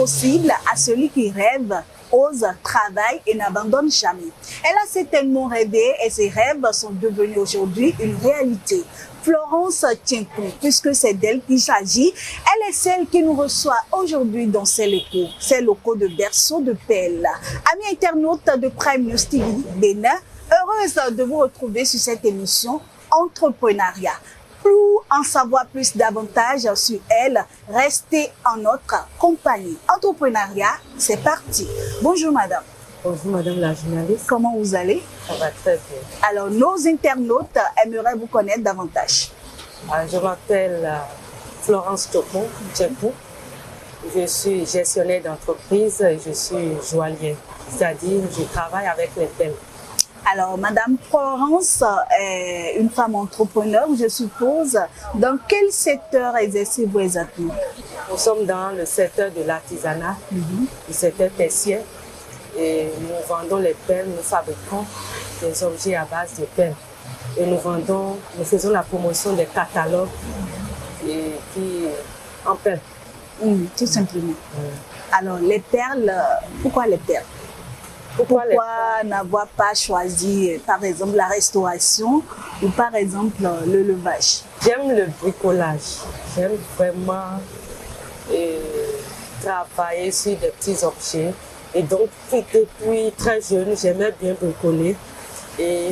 possible à celui qui rêve, ose, travaille et n'abandonne jamais. Elle a certainement rêvé et ses rêves sont devenus aujourd'hui une réalité. Florence tient compte, puisque c'est d'elle qu'il s'agit. Elle est celle qui nous reçoit aujourd'hui dans ces locaux de Berceau de Pelle. Amis internautes de Prime News TV Bénin, heureuse de vous retrouver sur cette émission Entrepreneuriat. Pour en savoir plus davantage sur elle, restez en notre compagnie. Entrepreneuriat, c'est parti. Bonjour madame. Bonjour madame la journaliste. Comment vous allez? Ça va très bien. Alors, nos internautes aimeraient vous connaître davantage. Je m'appelle Florence Topon Djepou. Je suis gestionnaire d'entreprise et je suis joaillière, c'est-à-dire je travaille avec les pelles. Alors, madame Florence est une femme entrepreneur, je suppose. Dans quel secteur exercez-vous exactement? Nous sommes dans le secteur de l'artisanat, le secteur tertiaire. Et nous vendons les pelles, nous fabriquons des objets à base de pelles. Et nous faisons la promotion des catalogues en pelles. Tout simplement. Alors, les perles, pourquoi les perles? Pourquoi n'avoir pas choisi, par exemple, la restauration ou par exemple le levage? J'aime le bricolage. J'aime vraiment travailler sur des petits objets. Et donc, depuis très jeune, j'aimais bien bricoler. Et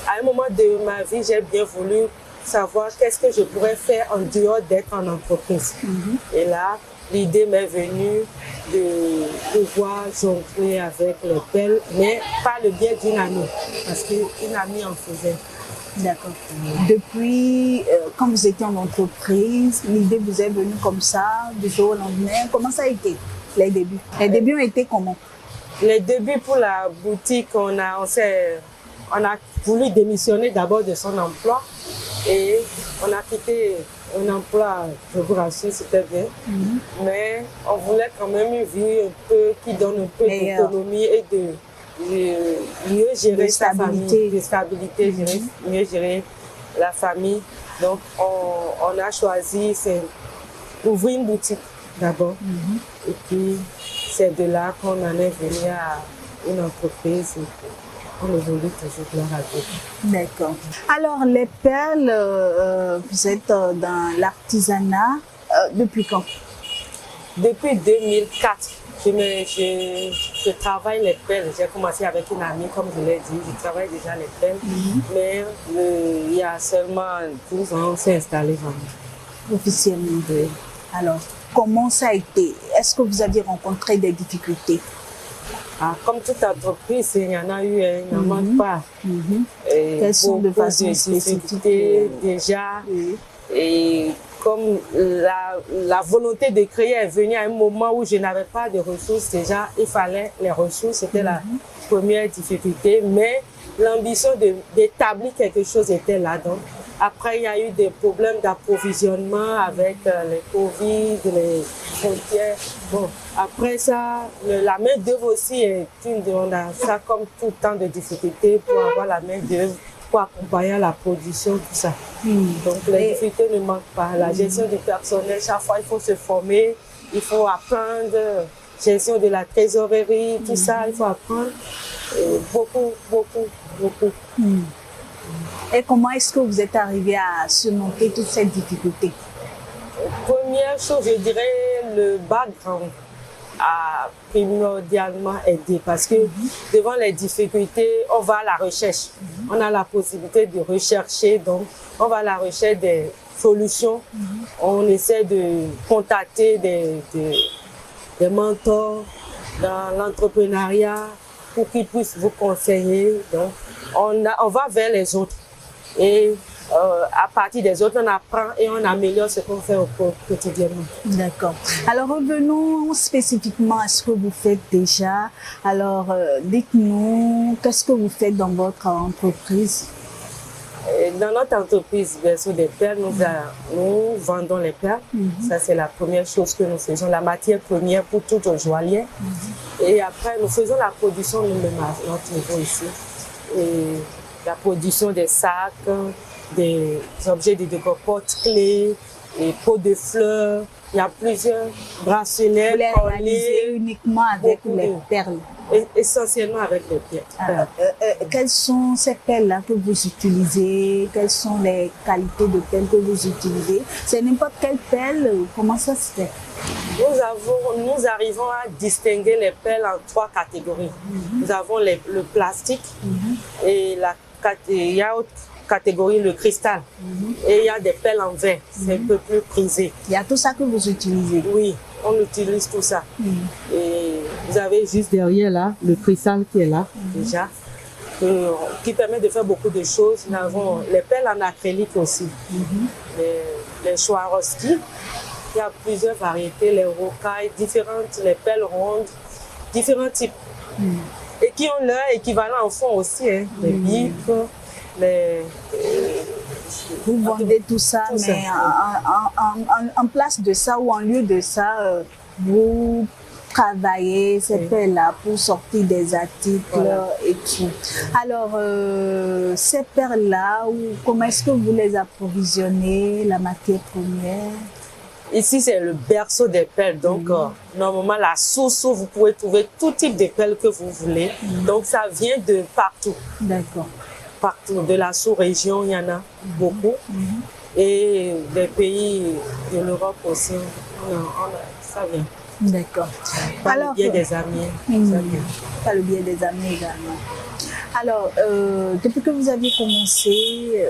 à un moment de ma vie, j'ai bien voulu savoir qu'est-ce que je pourrais faire en dehors d'être en entreprise. Et là, l'idée m'est venue de pouvoir jongler avec les pelles, mais par le biais d'une amie, parce qu'une amie en faisait. D'accord. Depuis, quand vous étiez en entreprise, l'idée vous est venue comme ça, du jour au lendemain. Comment ça a été, les débuts? Les débuts ont été comment? Les débuts pour la boutique, on a voulu démissionner d'abord de son emploi et on a quitté un emploi, je vous rassure, c'était bien. Mais on voulait quand même une vie un peu qui donne un peu d'autonomie et de mieux gérer sa famille, de stabilité, mieux gérer la famille. Donc on a choisi d'ouvrir une boutique d'abord. Et puis c'est de là qu'on en est venu à une entreprise. On évolue toujours gloire à Dieu. D'accord. Alors, les perles, vous êtes dans l'artisanat depuis quand? Depuis 2004. Je travaille les pelles. J'ai commencé avec une amie, comme je l'ai dit. Je travaille déjà les pelles. Mais il y a seulement 12 ans, on s'est installé vraiment. Officiellement. Oui. Alors, comment ça a été? Est-ce que vous aviez rencontré des difficultés? Comme toute entreprise, il y en a eu, il n'en manque pas. Quelles sont de façon spécifique déjà. Et comme la volonté de créer est venue à un moment où je n'avais pas de ressources, déjà il fallait les ressources, c'était la première difficulté. Mais l'ambition d'établir quelque chose était là. Donc, après, il y a eu des problèmes d'approvisionnement avec les Covid, les frontières. Bon, après ça, la main-d'œuvre aussi est on a ça comme tout temps de difficultés pour avoir la main-d'œuvre, pour accompagner la production, tout ça. Donc, les difficultés ne manquent pas. La gestion du personnel, chaque fois, il faut se former, il faut apprendre, gestion de la trésorerie, tout ça, il faut apprendre. Beaucoup. Et comment est-ce que vous êtes arrivé à surmonter toutes ces difficultés? Première chose, je dirais le background a primordialement aidé parce que devant les difficultés, on va à la recherche. On a la possibilité de rechercher, donc on va à la recherche des solutions. On essaie de contacter des mentors dans l'entrepreneuriat pour qu'ils puissent vous conseiller. Donc, on va vers les autres et à partir des autres, on apprend et on améliore ce qu'on fait quotidiennement. D'accord. Alors, revenons spécifiquement à ce que vous faites déjà. Alors, dites-nous, qu'est-ce que vous faites dans votre entreprise? Dans notre entreprise, Berceau des Perles, nous vendons les perles. Ça, c'est la première chose que nous faisons, la matière première pour tout joaillier. Et après, nous faisons la production nous-mêmes à notre niveau ici. Et la production des sacs, des objets de déco, porte-clés, et pots de fleurs, Il y a plusieurs bracelets, Vous les colliers, réalisez uniquement avec beaucoup les de- perles. essentiellement avec les perles. Alors, quelles sont ces perles-là que vous utilisez? Quelles sont les qualités de perles que vous utilisez? C'est n'importe quelle perle? Comment ça se fait? Nous arrivons à distinguer les perles en 3 catégories. Nous avons le plastique et il y a autre catégorie le cristal. Et il y a des perles en verre, c'est un peu plus prisé. Il y a tout ça que vous utilisez. Oui, on utilise tout ça. Et vous avez juste derrière là le cristal qui est là déjà, qui permet de faire beaucoup de choses. Nous avons les perles en acrylique aussi, les Swarovski. Il y a plusieurs variétés, les rocailles, différentes, les perles rondes, différents types. Et qui ont leur équivalent en fond aussi, hein, les bipes, Vous vendez tout ça, Tout ça. mais en place de ça ou en lieu de ça, vous travaillez ces perles-là pour sortir des articles Voilà. et tout. Alors, ces perles-là, comment est-ce que vous les approvisionnez, la matière première? Ici, c'est le berceau des perles. Donc, normalement, la source où vous pouvez trouver tout type de perles que vous voulez. Donc, ça vient de partout. D'accord. Partout. De la sous-région, il y en a beaucoup. Et des pays de l'Europe aussi, ça vient. D'accord. Par le Alors, biais des amis. Ça vient. par le biais des amis également. Alors, depuis que vous avez commencé,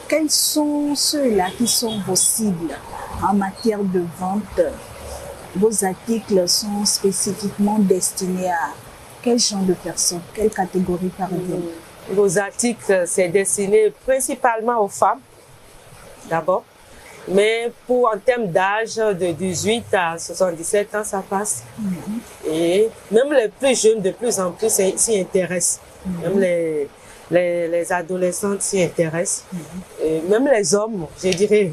quels sont ceux-là qui sont vos cibles en matière de vente? Vos articles sont spécifiquement destinés à quel genre de personnes, quelle catégorie par exemple? Vos articles, c'est destiné principalement aux femmes, d'abord. Mais en termes d'âge, de 18 à 77 ans, ça passe. Et même les plus jeunes, de plus en plus, s'y intéressent. Même les adolescentes s'y intéressent. Et même les hommes, je dirais,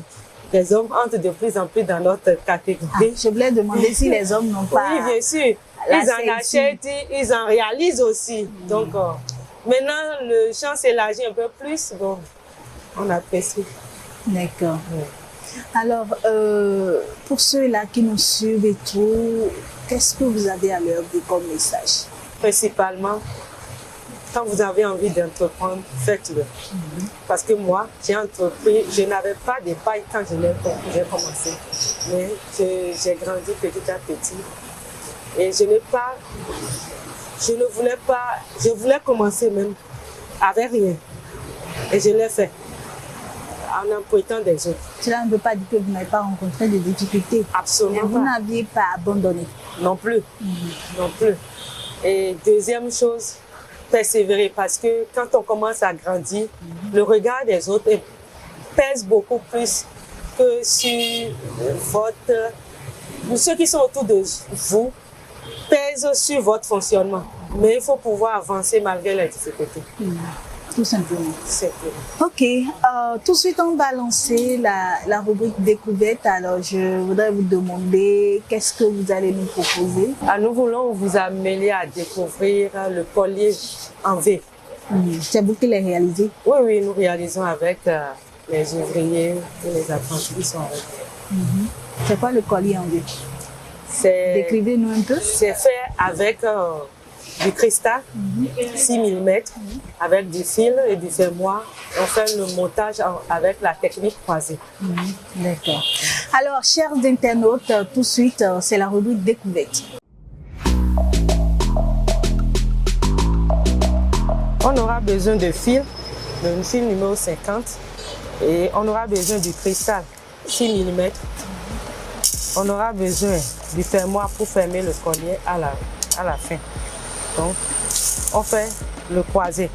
les hommes entrent de plus en plus dans notre catégorie. Je voulais demander si les hommes n'ont pas... Oui, bien sûr. la Ils en ceinture. achètent, ils en réalisent aussi. Donc, maintenant, le champ s'élargit un peu plus. Bon, on apprécie. D'accord. Oui. Alors, pour ceux-là qui nous suivent et tout, qu'est-ce que vous avez à leur dire comme message? Principalement, quand vous avez envie d'entreprendre, faites-le. Parce que moi, j'ai entrepris, je n'avais pas de paille quand j'ai commencé. Mais j'ai grandi petit à petit. Et je voulais commencer même avec rien. Et je l'ai fait, en empruntant des autres. Cela ne veut pas dire que vous n'avez pas rencontré des difficultés. Mais Absolument vous pas. n'aviez pas abandonné. Non plus. Non plus. Et deuxième chose, persévérer. Parce que quand on commence à grandir, le regard des autres pèse beaucoup plus que sur ceux qui sont autour de vous, pèsent sur votre fonctionnement. Mais il faut pouvoir avancer malgré les difficultés. Tout simplement. C'est tout. Ok, tout de suite on va lancer la rubrique découverte. Alors je voudrais vous demander qu'est-ce que vous allez nous proposer. Nous voulons vous amener à découvrir le collier en V. C'est vous qui l'avez réalisé. Oui, oui, nous réalisons avec les ouvriers et les apprentis qui sont avec nous. C'est quoi le collier en V? Décrivez-nous un peu. C'est fait avec du cristal, 6 mm, avec du fil et du fermoir. On fait le montage avec la technique croisée. D'accord. Alors, chers internautes, tout de suite, c'est la rubrique découverte. On aura besoin de fil, le fil numéro 50, et on aura besoin du cristal, 6 mm. On aura besoin du fermoir pour fermer le collier à la fin. Donc, on fait le croisé.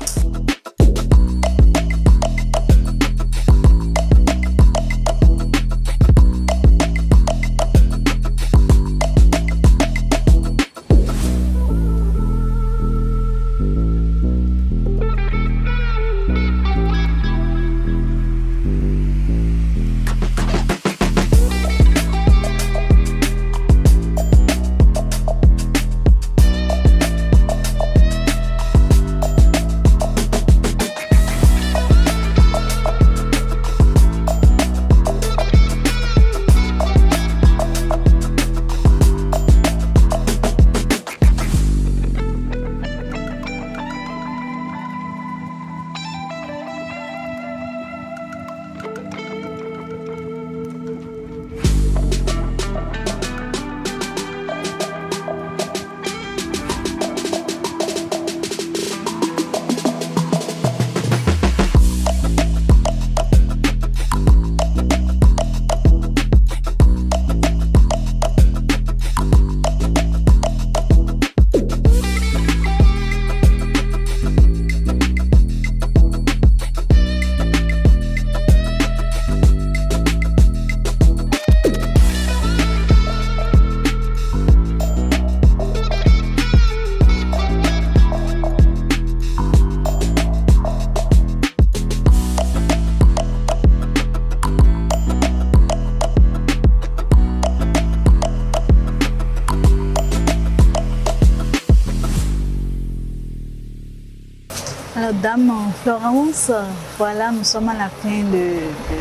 Madame Florence, voilà, nous sommes à la fin de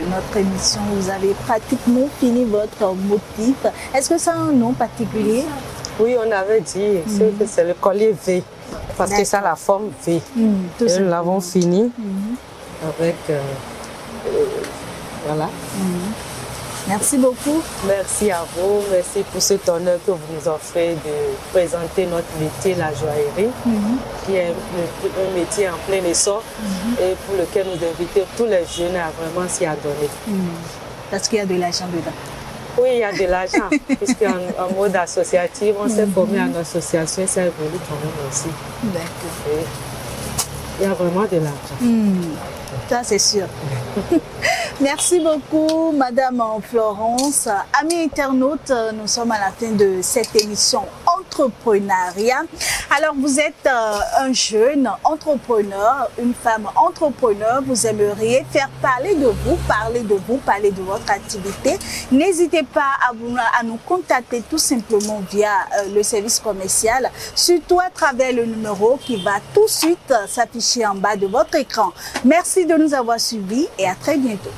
notre émission. Vous avez pratiquement fini votre motif. Est-ce que ça a un nom particulier? Oui, on avait dit que c'est le collier V, parce que ça a la forme V. Et nous l'avons fini avec... voilà. Merci beaucoup. Merci à vous. Merci pour cet honneur que vous nous offrez de présenter notre métier, la joaillerie, qui est un métier en plein essor et pour lequel nous invitons tous les jeunes à vraiment s'y adonner. Parce qu'il y a de l'argent dedans. Oui, il y a de l'argent, puisqu'en mode associatif, on s'est formé en association et ça évolue quand même aussi. D'accord. Il y a vraiment de l'argent. Ça, c'est sûr. Merci beaucoup, Madame Florence. Amis internautes, nous sommes à la fin de cette émission Entrepreneuriat. Alors, vous êtes un jeune entrepreneur, une femme entrepreneur. Vous aimeriez faire parler de vous, parler de votre activité. N'hésitez pas à nous contacter tout simplement via le service commercial, surtout à travers le numéro qui va tout de suite s'afficher en bas de votre écran. Merci de nous avoir suivis et à très bientôt.